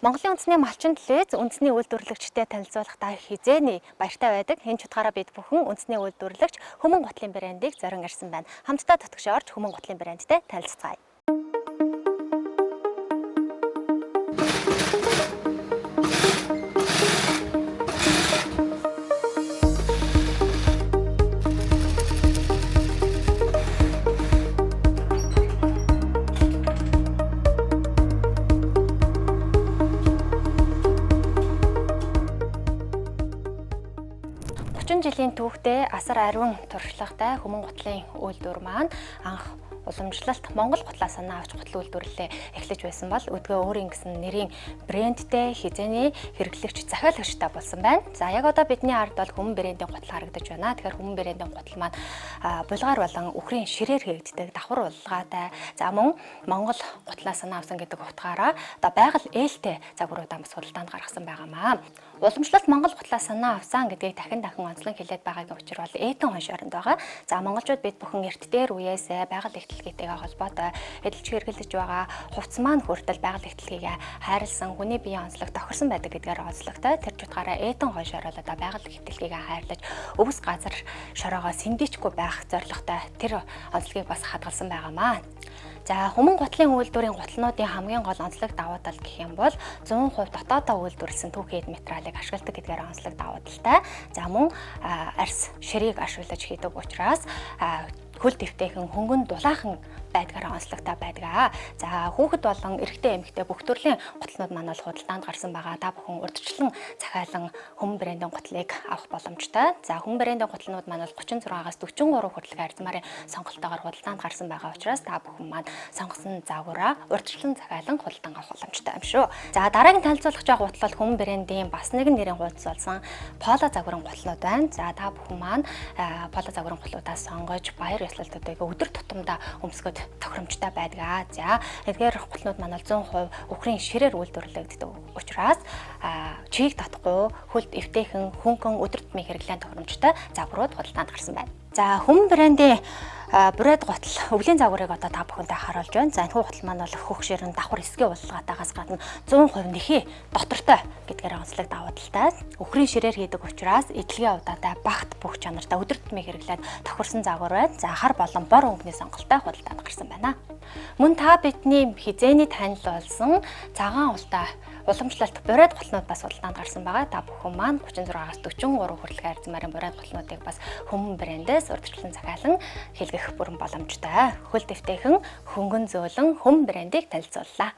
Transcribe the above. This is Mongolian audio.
Монголын үндэсний малчин телевиз үндэсний үйлдвэрлэгчтэй танилцуулахдаа хизээний баяртай байдаг. Энэ чухаараа бид бүхэн үндэсний үйлдвэрлэгч Хүмүн гутлын брэндийг зорин ирсэн байна. Хамтдаа татгшаа орж Хүмүн гутлын брэндтэй танилцгаая. Жилийн түүхтэй асар ариун туршлагатай Хүмүн гутлын үйлдвэр маань анх уламжлалт Монгол гутлаа санаа авч гутал үйлдвэрлэлээ эхлэж байсан бол өдгөө өөрийн гэсэн нэрийн брэндтэй хизээний хэрэглэгч захиалагчтай болсон байна. За яг одоо бидний ард бол Хүмүн брэндийн гутал харагдаж байна. Тэгэхээр Хүмүн брэндийн гутал маань булгаар болон үхрийн ширээр хийгддэг давхар улгаатай. За мөн Монгол гутлаа санаа авсан гэдэг утгаараа одоо байгаль ээлтэй загваруудаа бас худалдаанд гаргасан байгаамаа. Уламжлалт Монгол гутлаа санаа авсан гэдгийг дахин онцлон хэлээд байгаагийн учир бол Эдэн хонш оронд байгаа. За монголчууд бид бүхэн эрт дээр үеэсээ байгаль эхлэлгээтэйгээ холбоотой эдэлж хэрэглэж байгаа хувцс маань хүртэл байгаль эхлэлгээгээ хайрлсан хүний биеийн онцлог тохирсон байдаг гэдгээр онцлогтой. Тэр ч утгаараа Эдэн хонш орол одоо байгаль эхлэлгээгээ хайрлаж өвс газар шороогоо сэндичгүй байх зорилготой тэр онцлогийг бас хадгалсан байгаамаа. За Хүмүн гутлын үйлдвэрийн гутлнуудын хамгийн гол онцлог давуу тал гэх юм бол 100% дотоодоо үйлдвэрлэсэн түүхийд материалыг ашигладаг гэдгээр онцлог давуу талтай. За мөн арьс ширийг ашиглаж хийдэг учраас хөл дэвтэйхэн хөнгөн дулаахан байдгаараа онцлогтой байдаг. За хүүхэд болон эрэгтэй эмэгтэй бүх төрлийн гутлнууд маань бол худалдаанд гарсан байгаа. Та бүхэн урьдчилан захиалан Хүмүн брэндийн гутлыг авах боломжтой. За Хүмүн брэндийн гутлнууд маань бол 36-аас 43 хүртэлх арзмарын сонголтоогоор худалдаанд гарсан байгаа учраас та бүхэн маань сонгосон загвараа урьдчилан захиалан худалдан авах боломжтой юм шүү. За дараагийн танилцуулах жаа гутал бол Хүмүн брэндийн бас нэгэн нэрийн хуудас болсон Поло загварын гутлнууд байна. За та бүхэн маань Поло загварын гутлуудаа сонгож баяр ёслолтуудыг өдөр тутамдаа өмсгөд тохиромжтой байдаг. За эдгээр гутлнууд маань 100% үхрийн ширээр үйлдвэрлэгддэг учраас чийг татахгүй хөлд эвтэйхэн хөнгөн өдөр тутмын хэрэглэн тохиромжтой загварууд худалдаанд гарсан байна. За Хүмүн брэндийн брэд гутал өвлийн загварыг одоо та бүхэнтэй харуулж байна. За энэ гутал маань бол хөх ширэн давхар эсгийн улгаатайгаас гадна 100% нэхий дотортой гэдгээр онцлог давуу талтай. Үхрийн ширээр хийдэг учраас эдлэгийн удаатай багт бүх чанартай өдөр тутмын хэрэглээд тохирсон загвар байна. За хар болон бор өнгөний сонголттой худалдаанд гарсан байна. Мөн та бидний хизээний танил болсон цагаан ултай уламжлалт брэд гутлнууд бас худалдаанд гарсан байгаа. Та бүхэн маань 36-аас 43 хүртэлх арзмарын брэд гутлнуудыг бас Хүмүн брэндээс урьдчилан захиалан хэрэглэх бүрэн боломжтой. Хөл дэвтэйхэн хөнгөн зөөлөн Хүмүн брэндийг танилцууллаа.